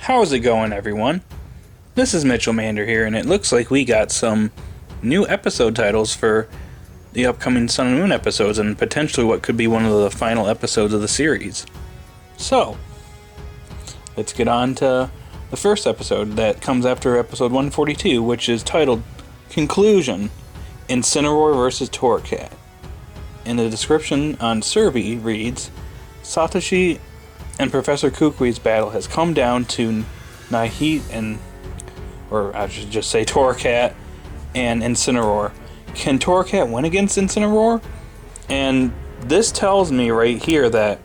How's it going, everyone? This is Mitchell Mander here, and it looks like we got some new episode titles for the upcoming Sun and Moon episodes, and potentially what could be one of the final episodes of the series. So, let's get on to the first episode that comes after episode 142, which is titled Conclusion, Incineroar vs. Torracat. And the description on Survey reads, Satoshi and Professor Kukui's battle has come down to or I should just say Torracat and Incineroar. Can Torracat win against Incineroar? And this tells me right here that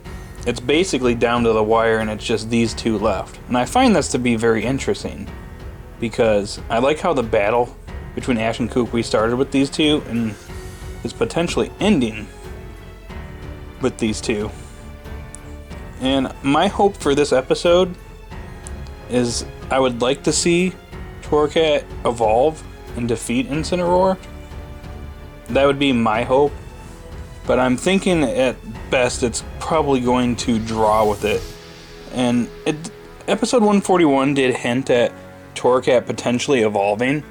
it's basically down to the wire and it's just these two left. And I find this to be very interesting because I like how the battle between Ash and Kukui started with these two and is potentially ending with these two. And my hope for this episode is I would like to see Torracat evolve and defeat Incineroar. That would be my hope. But I'm thinking at best it's probably going to draw with it. And episode 141 did hint at Torracat potentially evolving.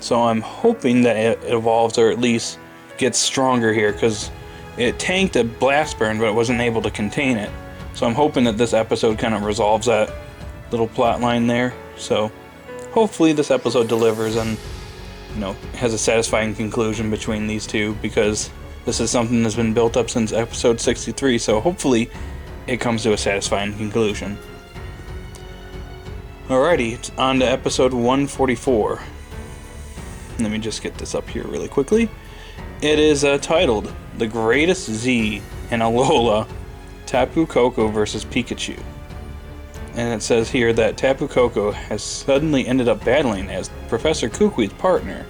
So I'm hoping that it evolves or at least gets stronger here, because it tanked a blast burn but it wasn't able to contain it. So I'm hoping that this episode kind of resolves that little plot line there. So hopefully this episode delivers and, has a satisfying conclusion between these two, because this is something that's been built up since episode 63. So hopefully it comes to a satisfying conclusion. Alrighty, it's on to episode 144. Let me just get this up here really quickly. It is titled The Greatest Z and Alola, Tapu Koko vs. Pikachu. And it says here that Tapu Koko has suddenly ended up battling as Professor Kukui's partner.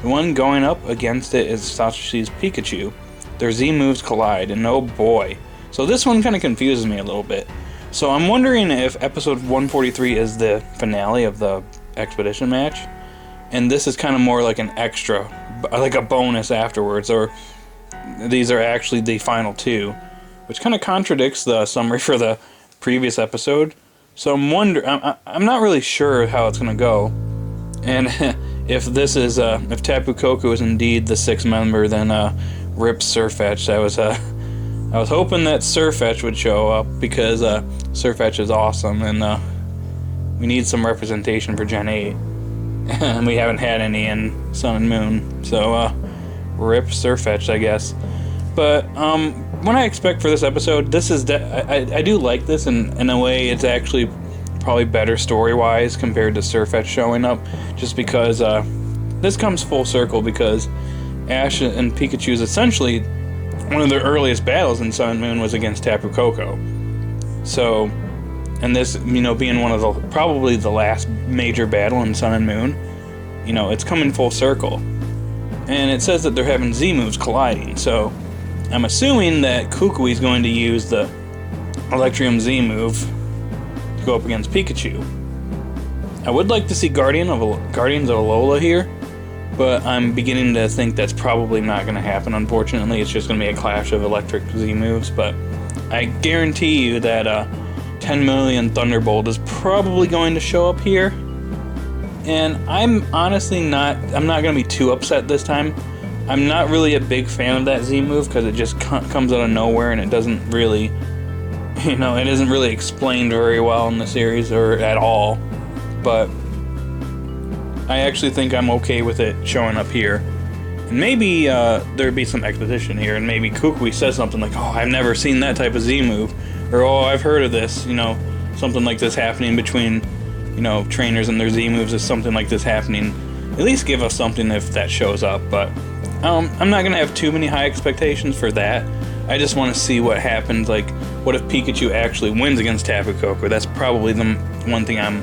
The one going up against it is Satoshi's Pikachu. Their Z moves collide, and oh boy. So this one kind of confuses me a little bit. So I'm wondering if episode 143 is the finale of the expedition match, and this is kind of more like an extra, like a bonus afterwards, or these are actually the final two, which kind of contradicts the summary for the previous episode. So I'm not really sure how it's gonna go, and if this is if Tapu Koko is indeed the sixth member, then rip Sirfetch'd. I was hoping that Sirfetch'd would show up, because Sirfetch'd is awesome, and we need some representation for Gen 8, and we haven't had any in Sun and Moon. So rip Sirfetch'd, I guess. But what I expect for this episode, this is I do like this, and in a way it's actually probably better story-wise compared to Sirfetch'd showing up, just because this comes full circle, because Ash and Pikachu's essentially one of their earliest battles in Sun and Moon was against Tapu Koko. So, and this, being one of the probably the last major battle in Sun and Moon, it's coming full circle. And it says that they're having Z moves colliding, so I'm assuming that Kukui is going to use the Electrium Z move to go up against Pikachu. I would like to see Guardians of Alola here, but I'm beginning to think that's probably not going to happen, unfortunately. It's just going to be a clash of electric Z moves, but I guarantee you that 10 million Thunderbolt is probably going to show up here. And I'm honestly not going to be too upset this time. I'm not really a big fan of that Z move, because it just comes out of nowhere, and it doesn't really, it isn't really explained very well in the series, or at all. But I actually think I'm okay with it showing up here. And maybe there'd be some exposition here, and maybe Kukui says something like, oh, I've never seen that type of Z move, or oh, I've heard of this, something like this happening between, trainers and their Z moves, is something like this happening. At least give us something if that shows up, but I'm not going to have too many high expectations for that. I just want to see what happens, like, what if Pikachu actually wins against Tapu Koko? That's probably the one thing I'm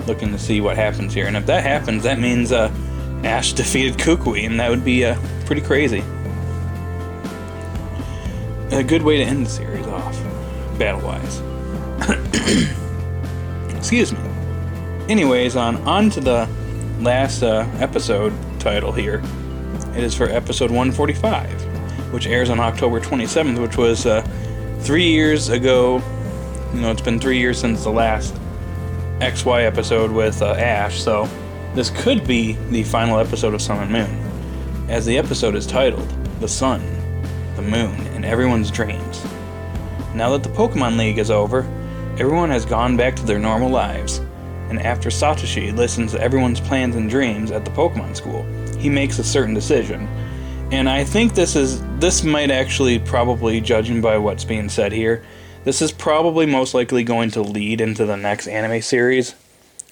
looking to see what happens here. And if that happens, that means Ash defeated Kukui, and that would be pretty crazy. A good way to end the series off, battle-wise. Excuse me. Anyways, on to the last episode title here. It is for episode 145, which airs on October 27th, which was 3 years ago. It's been 3 years since the last XY episode with Ash, so this could be the final episode of Sun and Moon, as the episode is titled The Sun, the Moon, and Everyone's Dreams. Now that the Pokemon League is over, everyone has gone back to their normal lives, and after Satoshi listens to everyone's plans and dreams at the Pokemon School, he makes a certain decision. And I think this might actually probably, judging by what's being said here, this is probably most likely going to lead into the next anime series,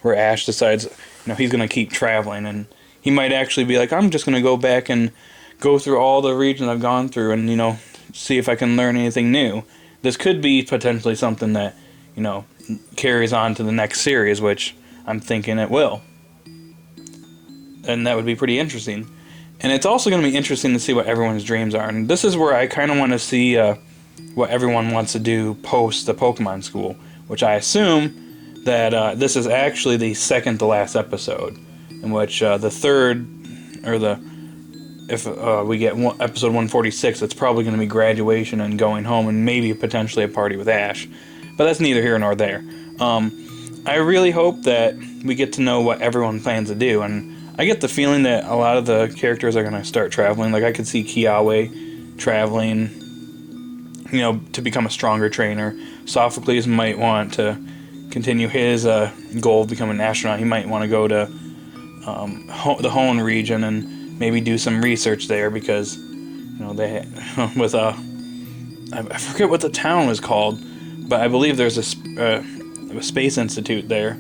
where Ash decides, he's going to keep traveling, and he might actually be like, I'm just going to go back and go through all the regions I've gone through and, see if I can learn anything new. This could be potentially something that, carries on to the next series, which I'm thinking it will. And that would be pretty interesting. And it's also going to be interesting to see what everyone's dreams are. And this is where I kind of want to see what everyone wants to do post the Pokemon School, which I assume that this is actually the second to last episode, in which the third, or if we get episode 146, it's probably going to be graduation and going home and maybe potentially a party with Ash. But that's neither here nor there. I really hope that we get to know what everyone plans to do, and I get the feeling that a lot of the characters are going to start traveling. Like, I could see Kiawe traveling, to become a stronger trainer. Sophocles might want to continue his goal of becoming an astronaut. He might want to go to the Hoenn region and maybe do some research there, because, they with I forget what the town was called, but I believe there's a space institute there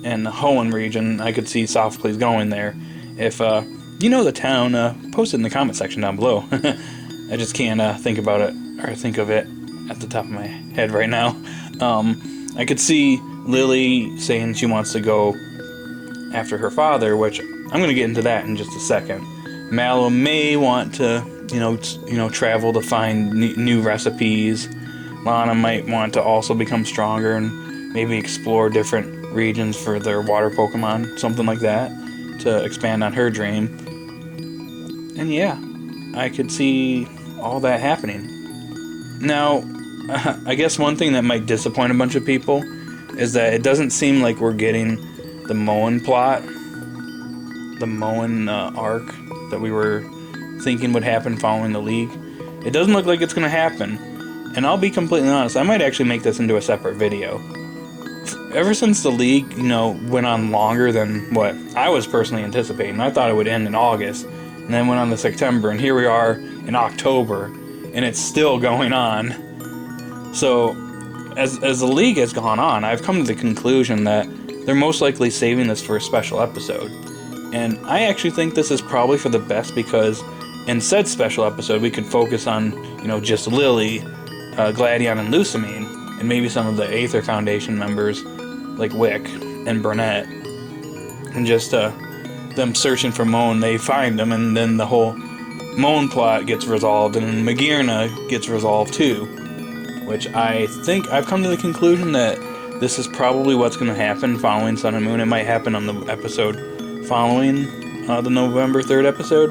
in the Hoenn region. I could see Sophocles going there. If the town, post it in the comment section down below. I just can't think about it, or think of it at the top of my head right now. I could see Lily saying she wants to go after her father, which I'm going to get into that in just a second. Mallow may want to, travel to find new recipes. Lana might want to also become stronger and maybe explore different regions for their water Pokemon, something like that, to expand on her dream. And yeah, I could see all that happening. Now, I guess one thing that might disappoint a bunch of people is that it doesn't seem like we're getting the Moen plot, the Moen arc that we were thinking would happen following the League. It doesn't look like it's going to happen. And I'll be completely honest, I might actually make this into a separate video. Ever since the League, went on longer than what I was personally anticipating. I thought it would end in August, and then went on to September, and here we are in October, and it's still going on. So, as the League has gone on, I've come to the conclusion that they're most likely saving this for a special episode. And I actually think this is probably for the best, because in said special episode, we could focus on, just Lily, Gladion, and Lusamine, and maybe some of the Aether Foundation members, like Wick and Burnett, and just them searching for Moen. They find them, and then the whole Moen plot gets resolved, and Magearna gets resolved too, which I think I've come to the conclusion that this is probably what's going to happen following Sun and Moon. It might happen on the episode following the November 3rd episode,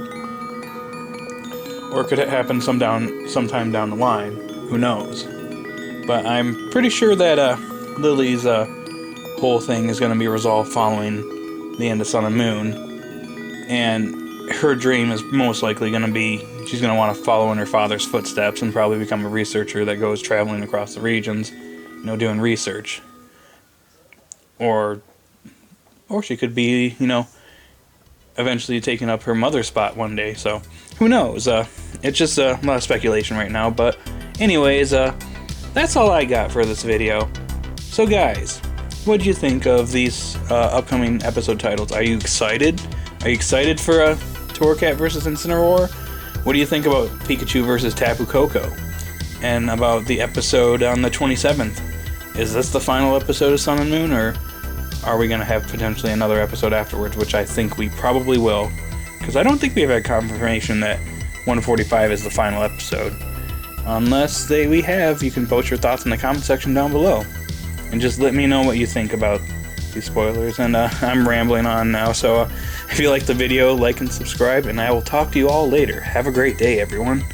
or it could happen sometime down the line. Who knows? But I'm pretty sure that Lily's whole thing is going to be resolved following the end of Sun and Moon. And her dream is most likely going to be, she's going to want to follow in her father's footsteps and probably become a researcher that goes traveling across the regions, doing research. Or she could be, eventually taking up her mother's spot one day. So, who knows? It's just a lot of speculation right now. But anyways, that's all I got for this video. So guys, what did you think of these upcoming episode titles? Are you excited? Are you excited for a Torracat versus Incineroar? What do you think about Pikachu versus Tapu Koko? And about the episode on the 27th? Is this the final episode of Sun and Moon, or are we going to have potentially another episode afterwards, which I think we probably will, because I don't think we've had confirmation that 145 is the final episode. Unless we have, you can post your thoughts in the comment section down below. And just let me know what you think about these spoilers. And I'm rambling on now, so if you like the video, like and subscribe, and I will talk to you all later. Have a great day, everyone.